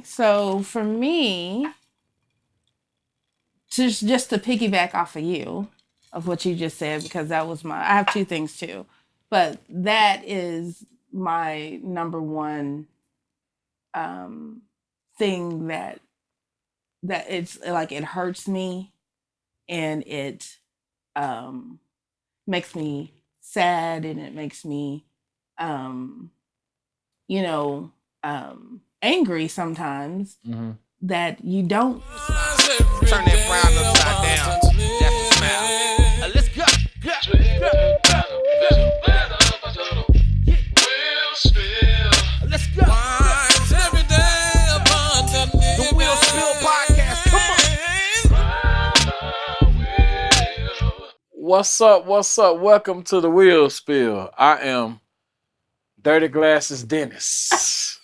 So for me, just to piggyback off of you, of what you just said, because that was I have two things too, but that is my number one thing that it's like it hurts me and it makes me sad and it makes me um, you know angry sometimes that you don't Turn that frown upside down. That's a smile. Let's go. Let's go. Every day the Weal Spill Podcast. Come on. What's up? What's up? Welcome to the Weal Spill. I am Dirty Glasses Dennis.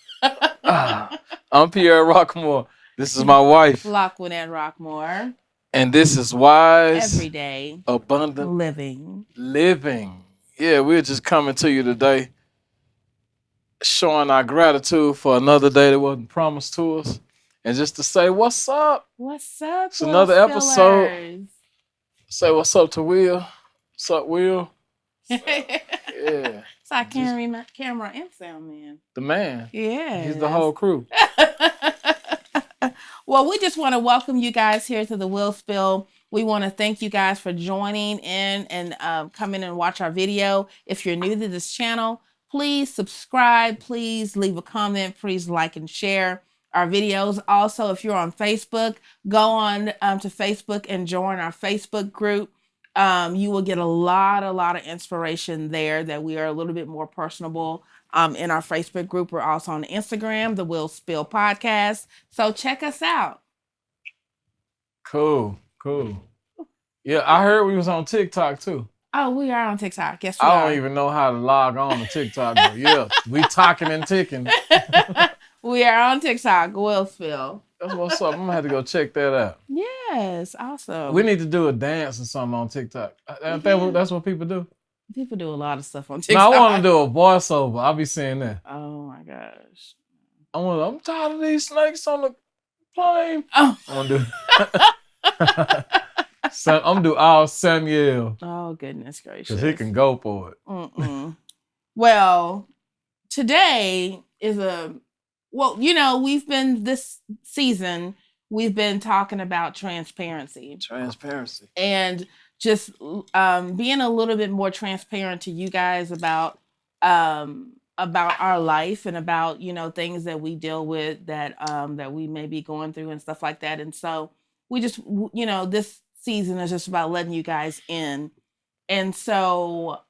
I'm Pierre Rockmore. This is my wife. Lockwood and Rockmore. And this is Wise Everyday Abundant Living. Yeah, we're just coming to you today, showing our gratitude for another day that wasn't promised to us. And just to say, what's up? What's up? It's another episode. Say what's up to Will. What's up, Will? Yeah. So I carry my camera and sound man. The man. Yeah. He's the whole crew. Well, we just want to welcome you guys here to the Weal Spill. We want to thank you guys for joining in and coming and watch our video. If you're new to this channel, please subscribe. Please leave a comment. Please like and share our videos. Also, if you're on Facebook, go on to Facebook and join our Facebook group. You will get a lot of inspiration there that we are a little bit more personable in our Facebook group. We're also on Instagram, the Weal Spill Podcast. So check us out. Cool. Yeah, I heard we was on TikTok too. Oh, we are on TikTok. Yes, we I are. don't even know how to log on to TikTok, but yeah, we talking and ticking. We are on TikTok, Weal Spill. That's what's up. I'm gonna have to go check that out. Yes, awesome. We need to do a dance or something on TikTok. That's what people do. People do a lot of stuff on No, TikTok. I want to do a voiceover. I'll be saying that. Oh my gosh. I'm tired of these snakes on the plane. Oh. I'm gonna do all Samuel. Oh, goodness gracious. Because he can go for it. Well, today is we've been this season, we've been talking about transparency. And just being a little bit more transparent to you guys about our life and about, things that we deal with that we may be going through and stuff like that. And so we just, this season is just about letting you guys in. And so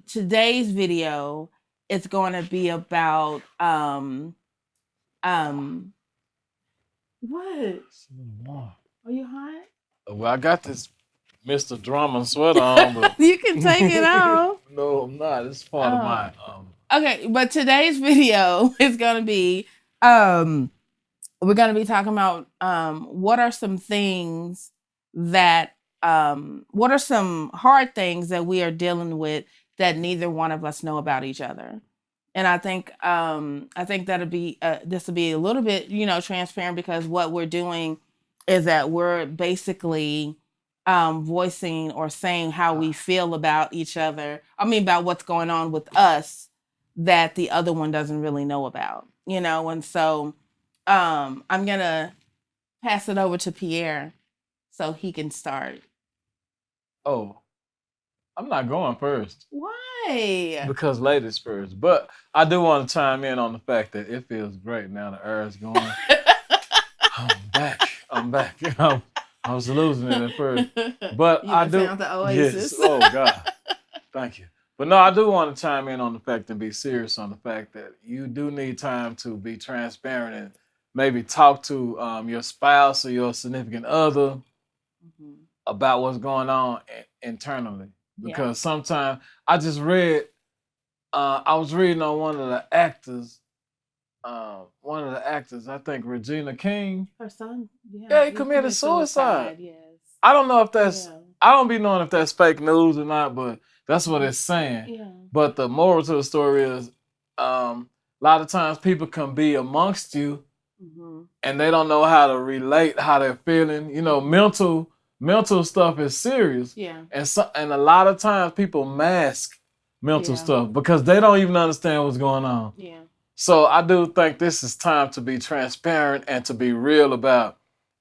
today's video is going to be about what? Are you hot? Well, I got this Mr. Drummond sweater on, but you can take it off. No, I'm not. It's part of my Okay, but today's video is gonna be we're gonna be talking about what are some things that what are some hard things that we are dealing with that neither one of us know about each other. And I think that'll be this will be a little bit, transparent, because what we're doing is that we're basically voicing or saying how we feel about each other. I mean, about what's going on with us that the other one doesn't really know about, And so I'm gonna pass it over to Pierre so he can start. Oh, I'm not going first. Why? Because ladies first. But I do want to chime in on the fact that it feels great now the air is going. I'm back. I was losing it at first. But I do. Found the oasis. Yes. Oh, God. Thank you. But no, I do want to chime in on the fact and be serious on the fact that you do need time to be transparent and maybe talk to your spouse or your significant other about what's going on internally. Because sometimes I just read, I was reading on one of the actors, I think Regina King. Her son? Yeah, he committed suicide. Yes. I don't know if that's, I don't be knowing if that's fake news or not, but that's what it's saying. Yeah. But the moral to the story is, a lot of times people can be amongst you and they don't know how to relate how they're feeling. You know, mental stuff is serious. Yeah. And a lot of times people mask mental stuff because they don't even understand what's going on. Yeah. So I do think this is time to be transparent and to be real about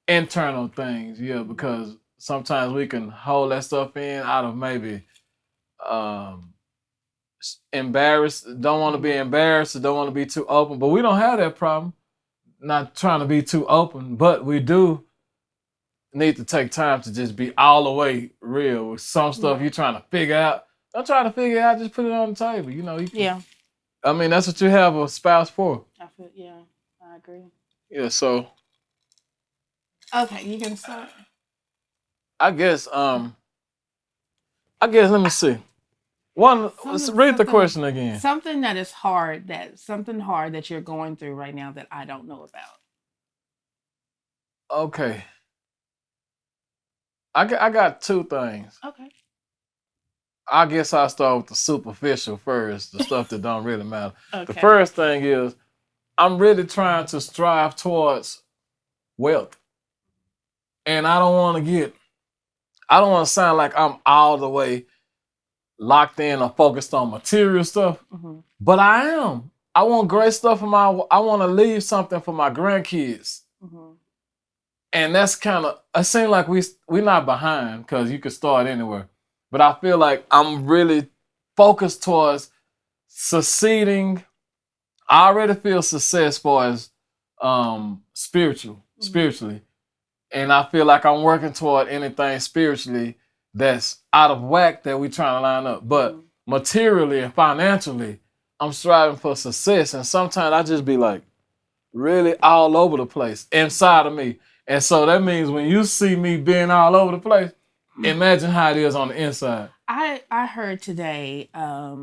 internal things. Yeah, because sometimes we can hold that stuff in out of maybe embarrassed, don't want to be embarrassed, don't want to be too open. But we don't have that problem, not trying to be too open, but we do need to take time to just be all the way real with some stuff you're trying to figure out. Don't try to figure it out, just put it on the table. You know, you can, I mean, that's what you have a spouse for. I agree. Yeah, so. Okay, you can start. I guess, let me see. Read the question again. Something that is hard, that you're going through right now that I don't know about. Okay. I got two things. Okay. I guess I'll start with the superficial first, the stuff that don't really matter. Okay. The first thing is, I'm really trying to strive towards wealth. And I don't want to sound like I'm all the way locked in or focused on material stuff, but I am. I want great stuff I want to leave something for my grandkids. And that's it seems like we're not behind because you can start anywhere. But I feel like I'm really focused towards succeeding. I already feel success as far as spiritually. And I feel like I'm working toward anything spiritually that's out of whack that we're trying to line up. But materially and financially, I'm striving for success. And sometimes I just be like really all over the place inside of me. And so that means when you see me being all over the place, imagine how it is on the inside. I heard today, that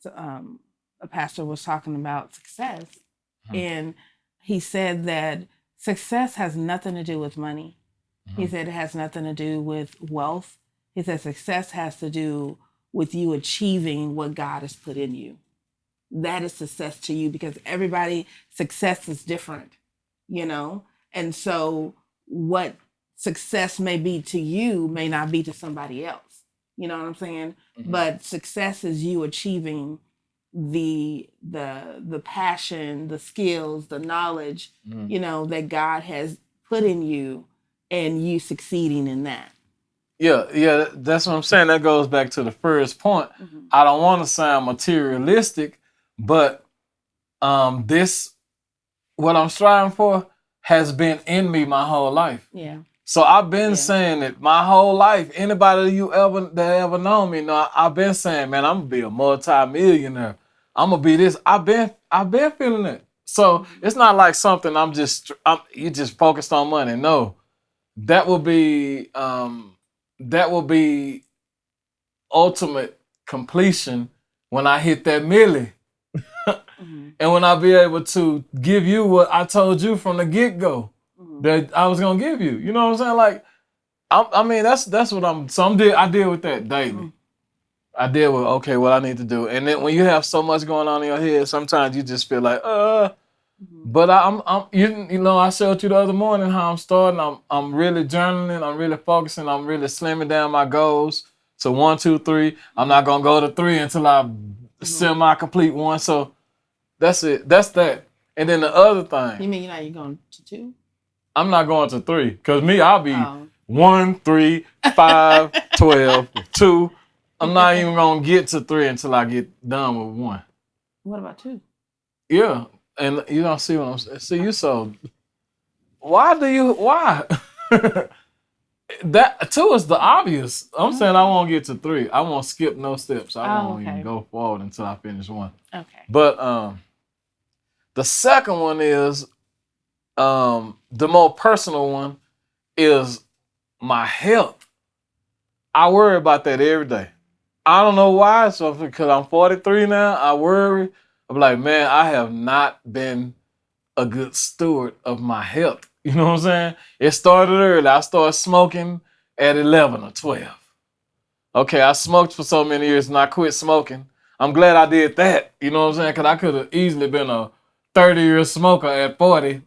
a pastor was talking about success, and he said that success has nothing to do with money. He said it has nothing to do with wealth. He said success has to do with you achieving what God has put in you. That is success to you, because everybody's success is different, you know? And so what success may be to you may not be to somebody else. You know what I'm saying? But success is you achieving the passion, the skills, the knowledge, you know, that God has put in you, and you succeeding in that. Yeah, that's what I'm saying. That goes back to the first point. I don't want to sound materialistic, but this, what I'm striving for, has been in me my whole life. Yeah. So I've been saying it my whole life. Anybody that ever known me know I've been saying, man, I'm gonna be a multi-millionaire. I'm gonna be this. I've been feeling it. So it's not like something you just focused on money. No, that will be ultimate completion when I hit that milli. And when I be able to give you what I told you from the get-go that I was gonna give you. You know what I'm saying? Like, I mean, that's what I deal with that daily. I deal with, okay, what I need to do. And then when you have so much going on in your head, sometimes you just feel like, But I'm you know, I showed you the other morning how I'm starting. I'm really journaling. I'm really focusing. I'm really slimming down my goals. So 1, 2, 3. I'm not gonna go to 3 until I semi-complete 1. So that's it. That's that. And then the other thing. You mean you're going to 2? I'm not going to 3 because I'll be 1, 3, 5, 12, 2. I'm not even gonna get to 3 until I get done with 1. What about 2? Yeah. And you don't see what I'm saying. See, you so. Why? That 2 is the obvious. I'm saying I won't get to 3. I won't skip no steps. I won't even go forward until I finish 1. Okay. But the second one is the more personal one is my health. I worry about that every day. I don't know why. So because I'm 43 now, I worry. I'm like, man, I have not been a good steward of my health. You know what I'm saying? It started early. I started smoking at 11 or 12. Okay, I smoked for so many years and I quit smoking. I'm glad I did that. You know what I'm saying? Because I could have easily been a 30-year smoker at 40.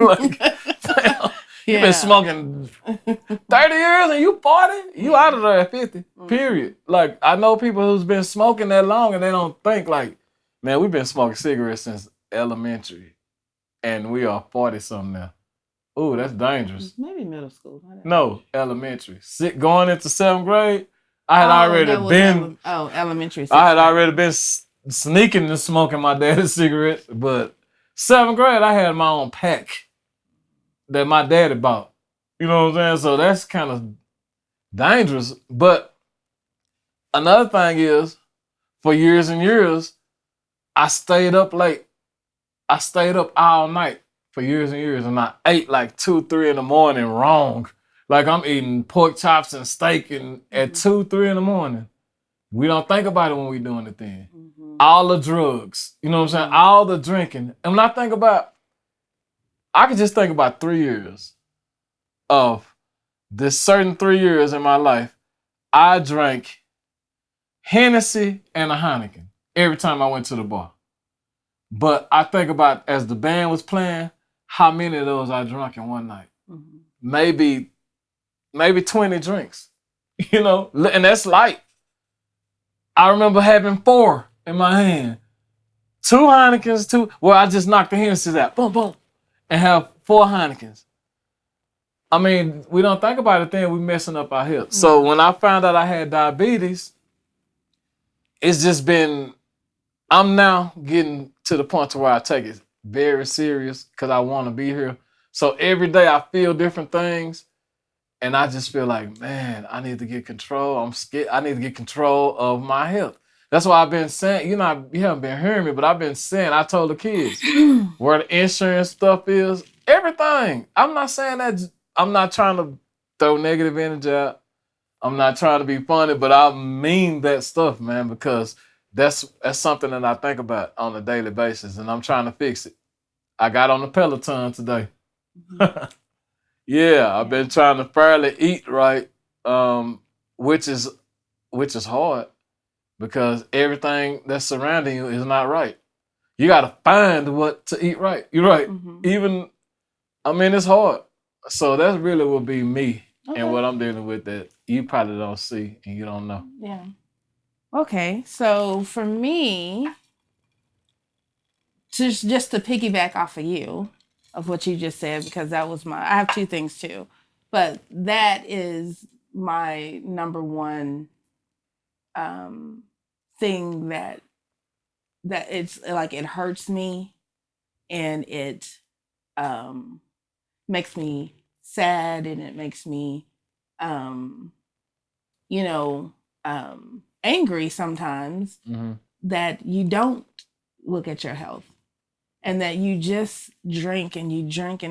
Like, damn, you been smoking 30 years and you 40? You out of there at 50, period. Like, I know people who's been smoking that long and they don't think like, man, we've been smoking cigarettes since elementary and we are 40-something now. Ooh, that's dangerous. Maybe middle school. No, elementary. Going into 7th grade, I had already been... elementary. I had already been sneaking and smoking my daddy's cigarette, but 7th grade, I had my own pack that my daddy bought. You know what I'm saying? So that's kind of dangerous. But another thing is, for years and years, I stayed up late. I stayed up all night for years and years, and I ate like 2, 3 in the morning wrong. Like I'm eating pork chops and steak and at 2, 3 in the morning. We don't think about it when we're doing the thing. All the drugs, you know what I'm saying? All the drinking. And when I think about, I could just think about 3 years of this certain 3 years in my life. I drank Hennessy and a Heineken every time I went to the bar. But I think about as the band was playing, how many of those I drank in one night. Maybe 20 drinks, you know, and that's light. I remember having 4 in my hand. 2 Heinekens, I just knocked the Hennessy's out, boom, boom, and have 4 Heinekens. I mean, we don't think about it then, we messing up our health. So when I found out I had diabetes, it's just been, I'm now getting to the point to where I take it very serious because I want to be here. So every day I feel different things. And I just feel like, man, I need to get control. I'm scared. I need to get control of my health. That's why I've been saying, you haven't been hearing me, but I've been saying, I told the kids where the insurance stuff is, everything. I'm not saying that, I'm not trying to throw negative energy out. I'm not trying to be funny, but I mean that stuff, man, because that's something that I think about on a daily basis, and I'm trying to fix it. I got on the Peloton today. Yeah, I've been trying to fairly eat right, which is hard because everything that's surrounding you is not right. You got to find what to eat right. You're right. Even, I mean, it's hard. So that really will be me and what I'm dealing with that you probably don't see and you don't know. Yeah. Okay, so for me, just to piggyback off of you, of what you just said, because that was I have 2 things too, but that is my number one thing that it's like, it hurts me and it makes me sad and it makes me, angry sometimes that you don't look at your health. And that you just drink and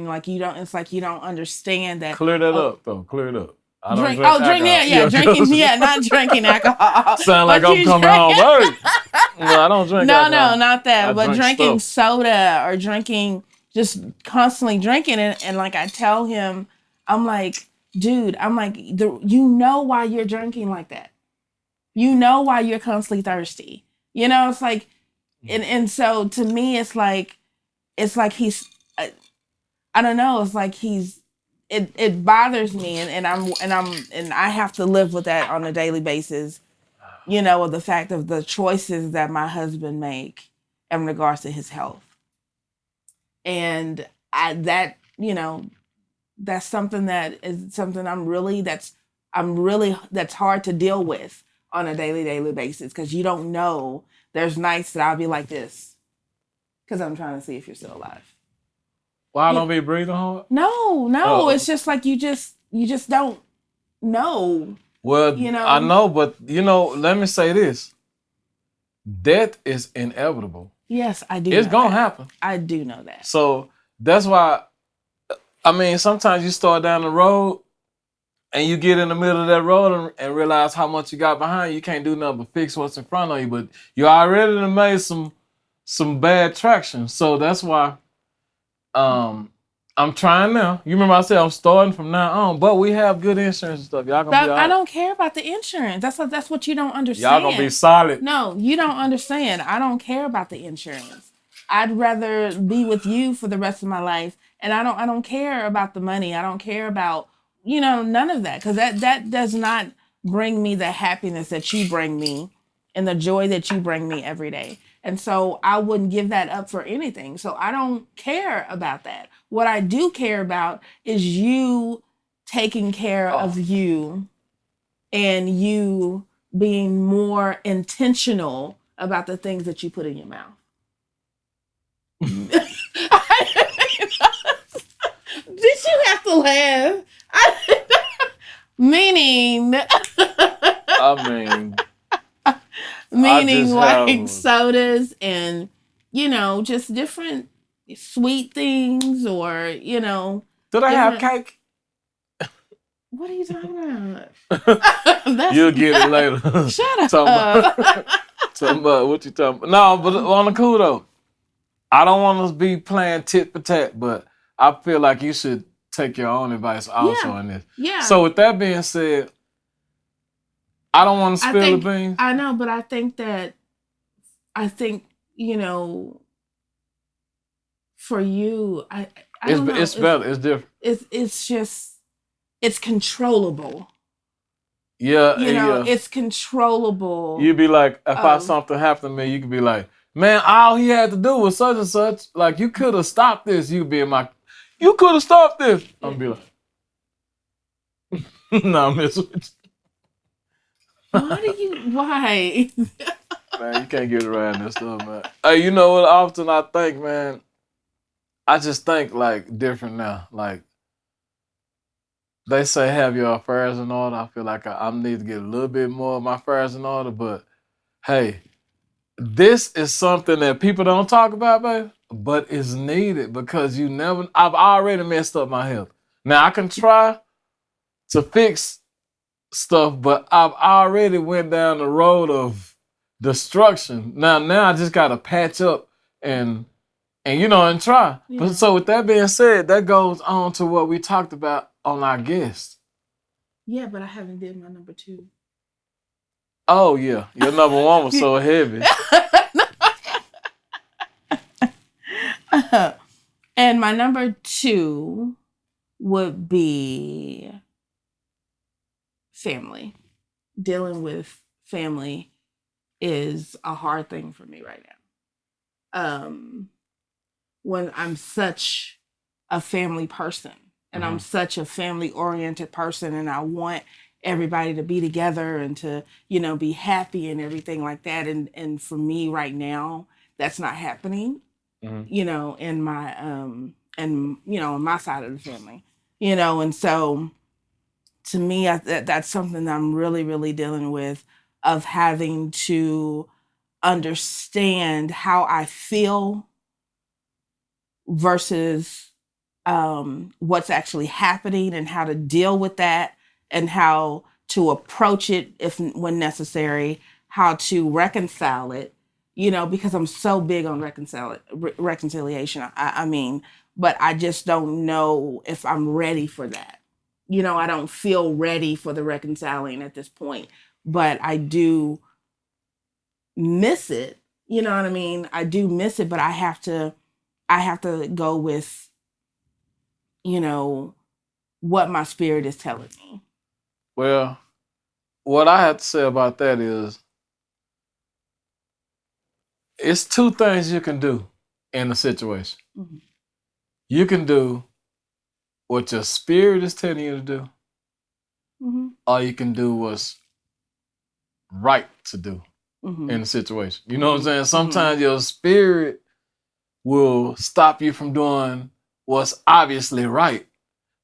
like you don't, it's like you don't understand that. Clear that up though, clear it up. I don't drink drinking, not drinking alcohol. Sound like I'm coming home early. No, I don't drink alcohol. No, not that. But drinking stuff. soda or just constantly drinking. And like I tell him, I'm like, dude, you know why you're drinking like that. You know why you're constantly thirsty. You know, it's like, and so to me, it's like he's, I don't know. It's like it bothers me, and I have to live with that on a daily basis. You know, of the fact of the choices that my husband make in regards to his health, and that's something that is something that's hard to deal with on a daily basis, because you don't know. There's nights that I'll be like this because I'm trying to see if you're still alive. Why don't be breathing hard? No. It's just like you just don't know. Well, I know, but let me say this. Death is inevitable. Yes, I do. It's going to happen. I do know that. So that's why, I mean, sometimes you start down the road and you get in the middle of that road and realize how much you got behind you. You can't do nothing but fix what's in front of you. But you already done made some bad traction. So that's why I'm trying now. You remember I said I'm starting from now on, but we have good insurance and stuff. Y'all gonna be all right. I don't care about the insurance. That's what you don't understand. Y'all gonna be solid. No, you don't understand. I don't care about the insurance. I'd rather be with you for the rest of my life, and I don't care about the money. I don't care about none of that, because that does not bring me the happiness that you bring me and the joy that you bring me every day. And so I wouldn't give that up for anything. So I don't care about that. What I do care about is you taking care of you, and you being more intentional about the things that you put in your mouth. Did you have to laugh? Meaning like sodas and just different sweet things, or Did I have cake? What are you talking about? You'll get it later. Shut up. Talking about what you talking about. No, but on the cool though, I don't want us to be playing tit for tat, but I feel like you should take your own advice also in this. Yeah. So with that being said, I don't want to spill the beans. I know, but I think for you, I don't know. It's better. It's different. It's just, it's controllable. Yeah. It's controllable. You'd be like, if something happened to me, you could be like, man, all he had to do was such and such. Like, you could have stopped this. You could have stopped this. Yeah. I'm be like, no, I'm messing with you. Why? Man, you can't get around this stuff, man. Hey, you know what? Often I think, man, I just think like different now. Like, they say have your affairs in order. I feel like I need to get a little bit more of my affairs in order. But hey, this is something that people don't talk about, baby, but it's needed because I've already messed up my health. Now I can try to fix stuff, but I've already went down the road of destruction. Now I just gotta patch up and try. Yeah. But so with that being said, that goes on to what we talked about on our guest. Yeah, but I haven't did my number 2. Oh yeah, your number 1 was so heavy. And my number 2 would be family. Dealing with family is a hard thing for me right now. When I'm such a family person, and I'm such a family-oriented person, and I want everybody to be together and to, be happy and everything like that. And for me right now, that's not happening, in my, on my side of the family, and so to me, that's something that I'm really, really dealing with, of having to understand how I feel versus what's actually happening, and how to deal with that, and how to approach it when necessary, how to reconcile it, because I'm so big on reconciliation. But I just don't know if I'm ready for that. I don't feel ready for the reconciling at this point, but I do miss it. You know what I mean? I do miss it, but I have to go with, what my spirit is telling me. Well, what I have to say about that is, it's 2 things you can do in a situation. Mm-hmm. You can do what your spirit is telling you to do, or you can do what's right to do in a situation. You know what I'm saying? Sometimes your spirit will stop you from doing what's obviously right,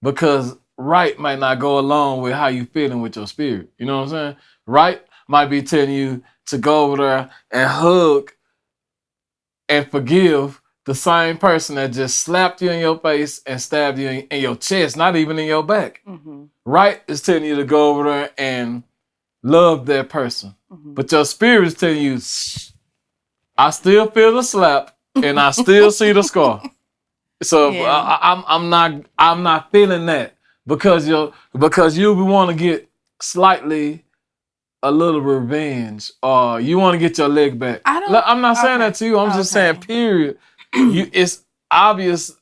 because right might not go along with how you feeling with your spirit. You know what I'm saying? Right might be telling you to go over there and hug and forgive the same person that just slapped you in your face and stabbed you in your chest, not even in your back. Mm-hmm. Right is telling you to go over there and love that person. Mm-hmm. But your spirit is telling you, I still feel the slap and I still see the scar. So Yeah. I'm not feeling that because you want to get slightly a little revenge or you want to get your leg back. I don't. I'm not saying Okay. that to you. I'm just saying, Okay. period. It's obvious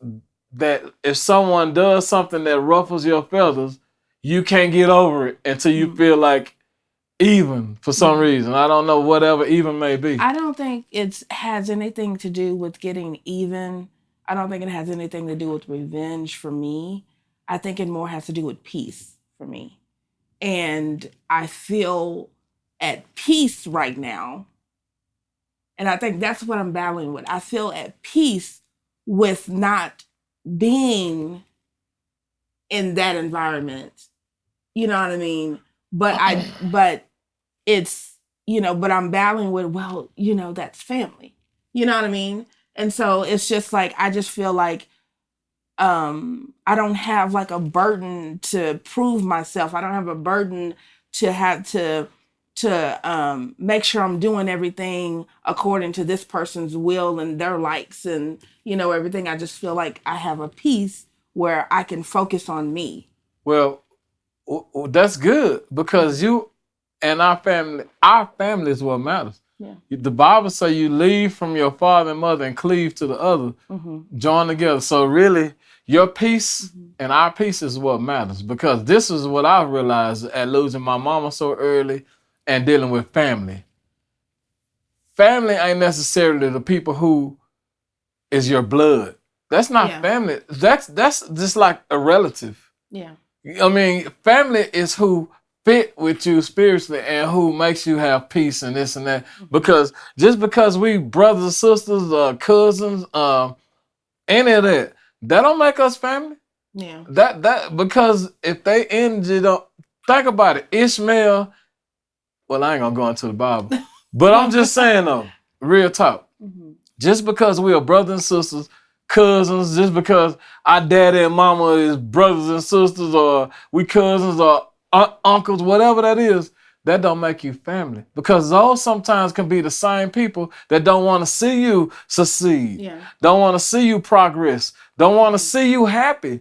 that if someone does something that ruffles your feathers, you can't get over it until you feel like even for some reason. I don't know, whatever even may be. I don't think it has anything to do with getting even. I don't think it has anything to do with revenge for me. I think it more has to do with peace for me. And I feel at peace right now. And I think that's what I'm battling with. I feel at peace with not being in that environment. You know what I mean? But it's, but I'm battling with, well, that's family. You know what I mean? And so it's just like, I just feel like I don't have like a burden to prove myself. I don't have a burden to have to make sure I'm doing everything according to this person's will and their likes and everything. I just feel like I have a peace where I can focus on me. Well, that's good because you and our family is what matters. Yeah. The Bible says you leave from your father and mother and cleave to the other, join together. So really, your peace and our peace is what matters because this is what I realized at losing my mama so early and dealing with family. Family ain't necessarily the people who is your blood. That's not family. That's just like a relative. Yeah. I mean, family is who fit with you spiritually and who makes you have peace and this and that. Because just because we brothers and sisters, cousins, any of that don't make us family. Yeah. That because if they ended up, think about it. Ishmael. Well, I ain't gonna go into the Bible, but I'm just saying though, real talk. Just because we are brothers and sisters, cousins, just because our daddy and mama is brothers and sisters, or we cousins or uncles, whatever that is, that don't make you family. Because those sometimes can be the same people that don't want to see you succeed, don't want to see you progress, don't want to see you happy.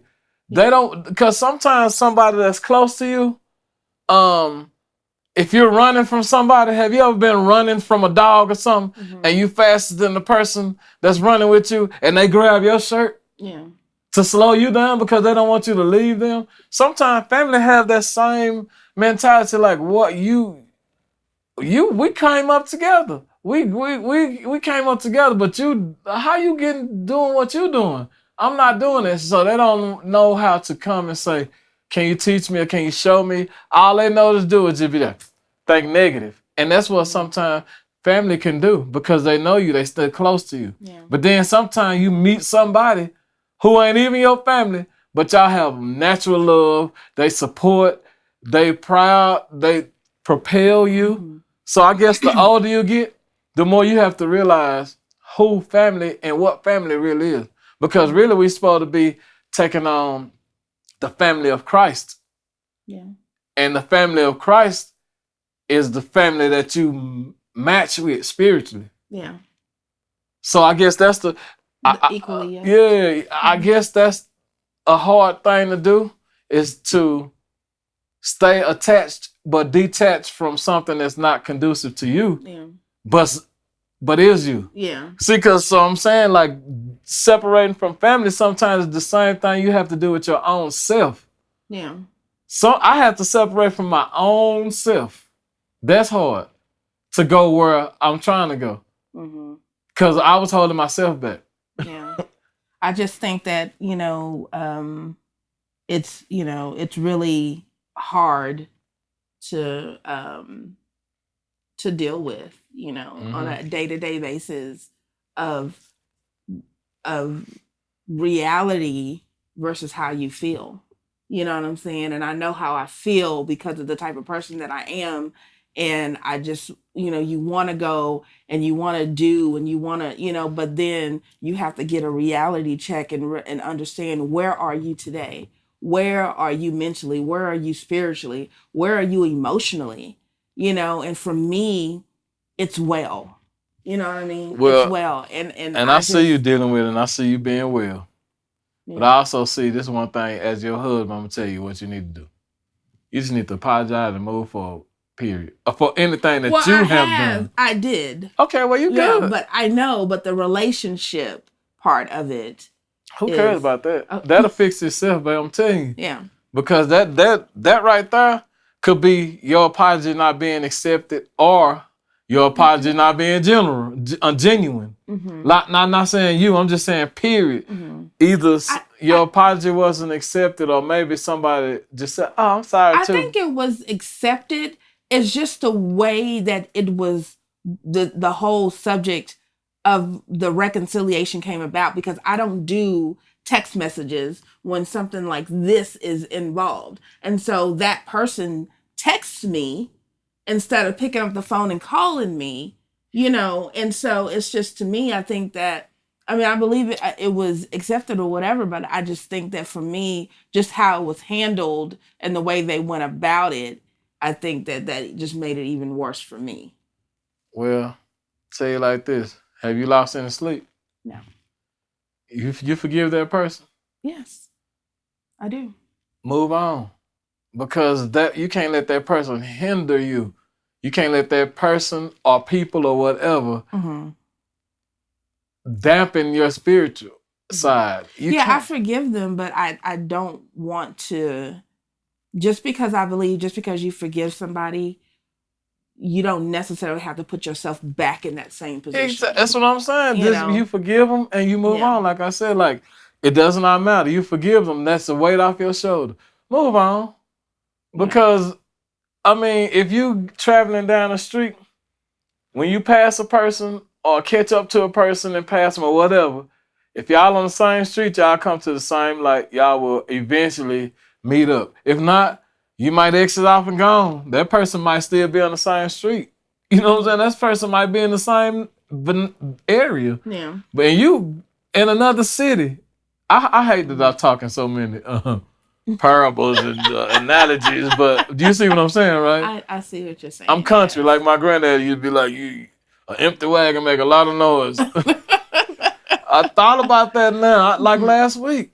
They don't, because sometimes somebody that's close to you, if you're running from somebody, have you ever been running from a dog or something and you faster than the person that's running with you and they grab your shirt to slow you down because they don't want you to leave them? Sometimes family have that same mentality like what we came up together. We came up together, but how you doing what you doing? I'm not doing it. So they don't know how to come and say, can you teach me or can you show me? All they know to do is just be like, think negative. And that's what sometimes family can do because they know you, they stay close to you. Yeah. But then sometimes you meet somebody who ain't even your family, but y'all have natural love, they support, they proud, they propel you. So I guess the older you get, the more you have to realize who family and what family really is. Because really we're supposed to be taking on the family of Christ. Yeah. And the family of Christ is the family that you match with spiritually. Yeah. So I guess that's equally. I guess that's a hard thing to do is to stay attached but detached from something that's not conducive to you. Yeah. But is you. Yeah. See, so I'm saying like separating from family sometimes is the same thing you have to do with your own self. Yeah. So I have to separate from my own self. That's hard to go where I'm trying to go. Because I was holding myself back. Yeah. I just think that, it's really hard to deal with, on a day-to-day basis of reality versus how you feel. You know what I'm saying? And I know how I feel because of the type of person that I am. And I just, you want to go and you want to do and you want to, but then you have to get a reality check and understand where are you today? Where are you mentally? Where are you spiritually? Where are you emotionally? And for me, it's well. You know what I mean? Well, it's well. And I see you dealing with it and I see you being well. But I also see this one thing as your husband. I'm gonna tell you what you need to do. You just need to apologize and move forward. Period. For anything that you have done. I did. Okay, well you good. But I know, but the relationship part of it. Who cares about that? That'll fix itself, but I'm telling you. Yeah. Because that right there could be your apology not being accepted or your apology not being genuine. Mm-hmm. Not saying you, I'm just saying period. Mm-hmm. Either your apology wasn't accepted or maybe somebody just said, oh, I'm sorry too. I think it was accepted. It's just the way that it was, the whole subject of the reconciliation came about, because I don't do text messages when something like this is involved. And so that person texts me instead of picking up the phone and calling me, and so it's just, to me, I think that, I believe it was accepted or whatever, but I just think that for me, just how it was handled and the way they went about it, I think that just made it even worse for me. Well, say it like this. Have you lost any sleep? No. You forgive that person? Yes, I do. Move on. Because that you can't let that person hinder you. You can't let that person or people or whatever dampen your spiritual side. I forgive them, but I don't want to, just because you forgive somebody, you don't necessarily have to put yourself back in that same position. That's what I'm saying. You forgive them and you move on. Like I said, it does not matter. You forgive them. That's the weight off your shoulder. Move on. Because, if you traveling down the street, when you pass a person or catch up to a person and pass them or whatever, if y'all on the same street, y'all come to the same, y'all will eventually meet up. If not, you might exit off and gone. That person might still be on the same street. You know what I'm saying? That person might be in the same area. Yeah. But you in another city. I hate that I'm talking so many parables and analogies, but do you see what I'm saying, right? I see what you're saying. I'm country. Like my granddad used to be like, an empty wagon make a lot of noise. I thought about that now. Last week.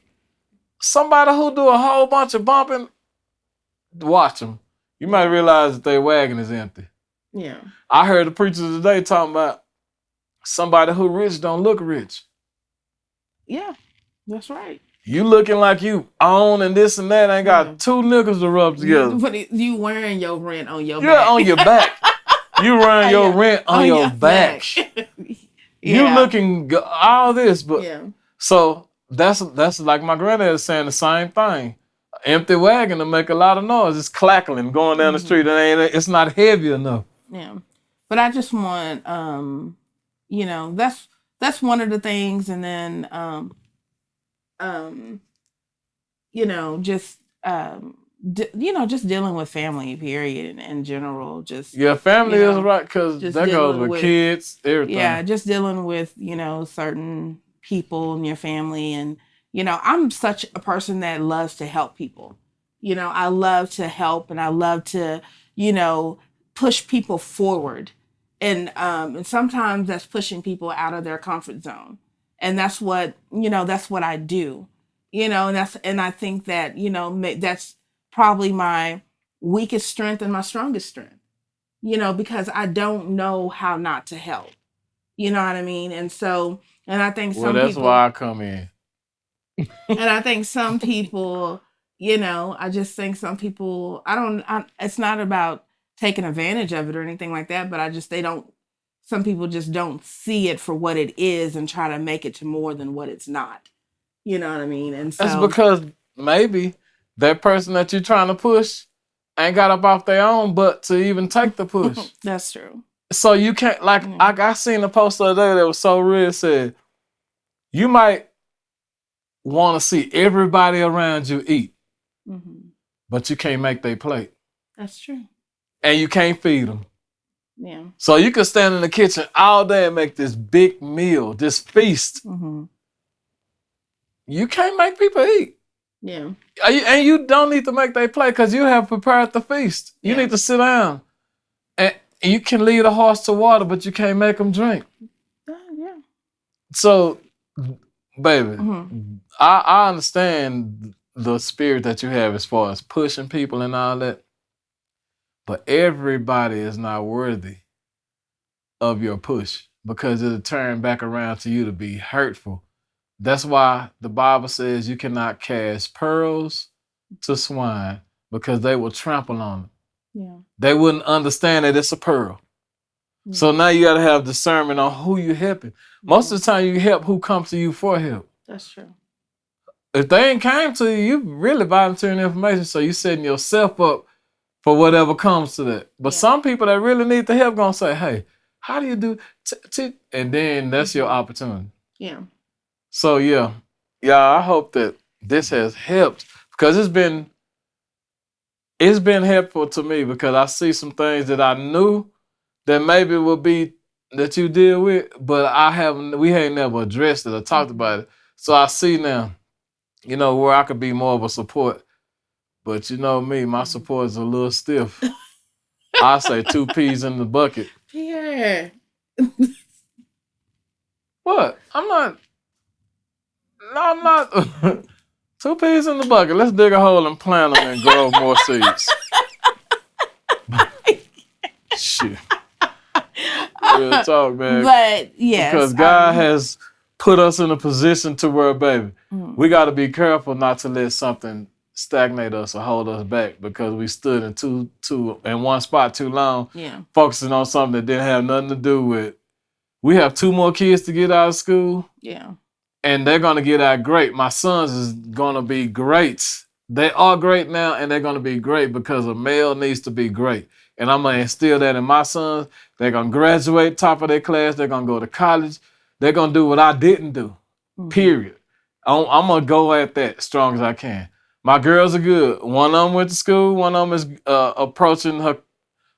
Somebody who do a whole bunch of bumping, watch them. You might realize that their wagon is empty. Yeah. I heard the preachers today talking about somebody who rich don't look rich. Yeah, that's right. You looking like you own and this and that, ain't got two nickels to rub together. You wearing your rent on your back. Yeah, on your back. You wearing your rent on your back. You looking all this, but so that's like my granddad saying the same thing. Empty wagon to make a lot of noise. It's clackling going down the street. It's not heavy enough. Yeah, but I just want, that's one of the things, and then, just dealing with family, period, in general. Family is right, because that goes with kids, everything. Yeah, just dealing with certain people in your family, and I'm such a person that loves to help people. I love to help, and I love to push people forward, and sometimes that's pushing people out of their comfort zone, and that's what I do. And I think that that's probably my weakest strength and my strongest strength. Because I don't know how not to help. You know what I mean? And so, and I think that's why I come in. And I think some people, I just think some people, it's not about taking advantage of it or anything like that, but some people just don't see it for what it is and try to make it to more than what it's not. You know what I mean? And so that's because maybe that person that you're trying to push ain't got up off their own butt to even take the push. That's true. So you can't, I seen a post the other day that was so real. It said, you might want to see everybody around you eat, but you can't make their plate. That's true. And you can't feed them. Yeah. So you can stand in the kitchen all day and make this big meal, this feast. You can't make people eat. Yeah. And you don't need to make their plate because you have prepared the feast. You need to sit down. And you can lead a horse to water, but you can't make them drink. Yeah. So baby, I understand the spirit that you have as far as pushing people and all that, but everybody is not worthy of your push because it'll turn back around to you to be hurtful. That's why the Bible says you cannot cast pearls to swine because they will trample on it. Yeah. They wouldn't understand that it's a pearl. Yeah. So now you got to have discernment on who you helping. Most of the time you help who comes to you for help. That's true. If they ain't came to you, you really volunteering information. So you setting yourself up for whatever comes to that. But some people that really need the help gonna say, hey, how do you do? And then that's your opportunity. Yeah. So yeah, I hope that this has helped because it's been helpful to me because I see some things that I knew that maybe would be that you deal with, but we ain't never addressed it or talked about it. So I see now, where I could be more of a support. But you know me, my support is a little stiff. I say 2 peas in the bucket. Pierre. What? I'm not. 2 peas in the bucket. Let's dig a hole and plant them and grow more seeds. Shit. Real talk, man. But yes. Because God has put us in a position to where, baby, we got to be careful not to let something stagnate us or hold us back because we stood in one spot too long, focusing on something that didn't have nothing to do with. We have 2 more kids to get out of school. Yeah. And they're going to get out great. My sons is going to be great. They are great now, and they're going to be great because a male needs to be great. And I'm going to instill that in my sons. They're going to graduate top of their class. They're going to go to college. They're going to do what I didn't do, period. I'm going to go at that as strong as I can. My girls are good. One of them went to school. One of them is approaching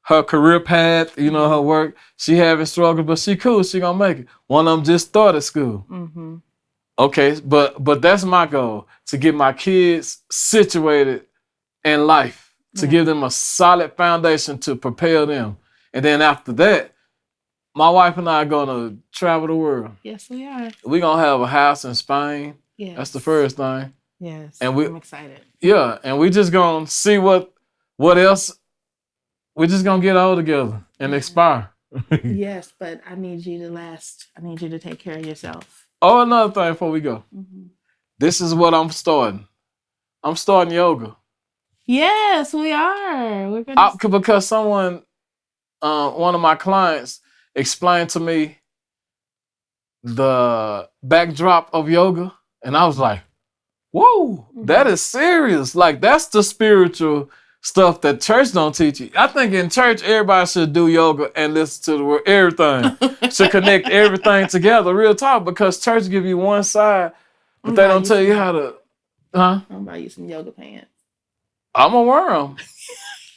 her career path, her work. She having struggles, but she cool. She going to make it. One of them just started school. Mm-hmm. Okay, but that's my goal, to get my kids situated in life, to give them a solid foundation to propel them. And then after that, my wife and I are going to travel the world. Yes, we are. We're going to have a house in Spain. Yes. That's the first thing. Yes, and I'm excited. Yeah, and we just going to see what else. We're just going to get old together and expire. Yes, but I need you to last. I need you to take care of yourself. Oh, another thing before we go. This is what I'm starting. I'm starting yoga. Yes, we are. We're gonna because someone, one of my clients, explained to me the backdrop of yoga, and I was like, "Whoa, that is serious! Like that's the spiritual stuff that church don't teach you." I think in church everybody should do yoga and listen to the word, everything to connect everything together. Real talk, because church give you one side, but they don't tell you how to. I'm gonna buy you some yoga pants. I'm gonna wear them.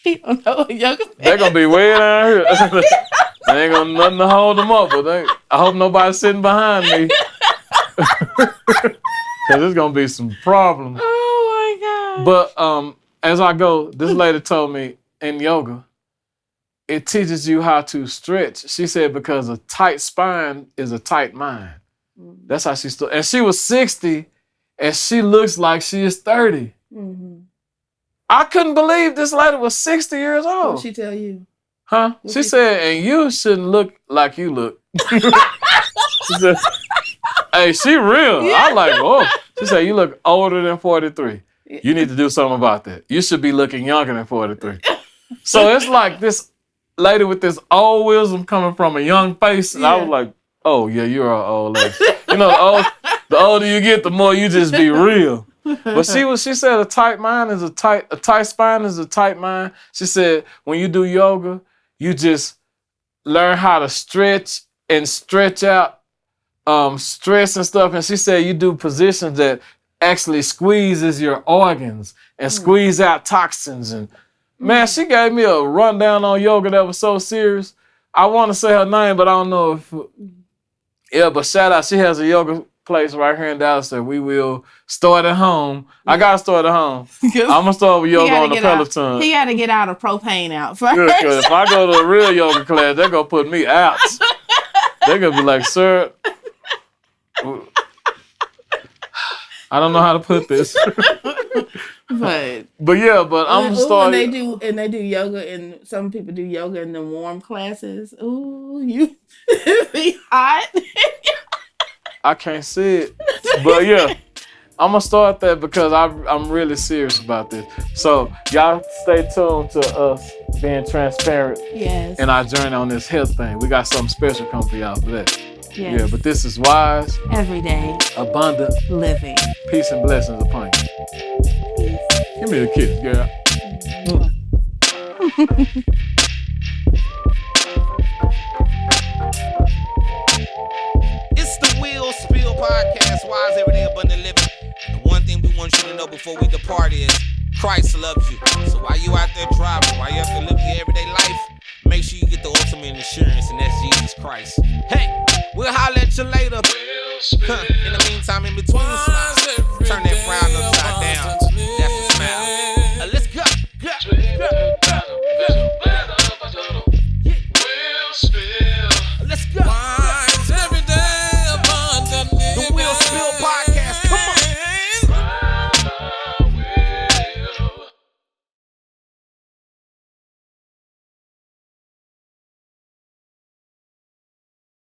You don't know what yoga pants. They're gonna be way down here. They ain't gonna nothing to hold them up, but I hope nobody's sitting behind me. Cause there's gonna be some problems. Oh my God. But as I go, this lady told me in yoga, it teaches you how to stretch. She said because a tight spine is a tight mind. That's how she stood. And she was 60, and she looks like she is 30. I couldn't believe this lady was 60 years old. What did she tell you? Huh? She said, and you shouldn't look like you look. She said, hey, she real. Yeah. I like, oh. She said, you look older than 43. You need to do something about that. You should be looking younger than 43. So it's like this lady with this old wisdom coming from a young face. And I was like, oh, yeah, you're an old lady. The older you get, the more you just be real. But she said a tight mind is a tight spine is a tight mind. She said when you do yoga, you just learn how to stretch and stretch out stress and stuff. And she said you do positions that actually squeezes your organs and squeeze out toxins. And man, she gave me a rundown on yoga that was so serious. I want to say her name, but I don't know if. Yeah, but shout out, she has a yoga place right here in Dallas that we will start at home. Yeah. I gotta start at home. I'm gonna start with yoga on the Peloton. He gotta get out of propane out first. Good, because if I go to a real yoga class, they're gonna put me out. They're gonna be like, sir. I don't know how to put this. But I'm gonna start. And they do yoga, and some people do yoga in the warm classes. Ooh, you be hot. I can't see it, but yeah, I'm gonna start that because I'm really serious about this. So y'all stay tuned to us being transparent in our journey on this health thing. We got something special coming for y'all for that. Yes. Yeah, but this is wise, everyday, abundant living. Peace and blessings upon you. Peace. Give me a kiss, girl. It's the Weal Spill Podcast, wise everyday abundant living. The one thing we want you to know before we depart is Christ loves you. So while you out there driving, while you out there living your everyday life, make sure you get the ultimate insurance, and that's Jesus Christ. Hey, we'll holler at you later. In the meantime, in between slides.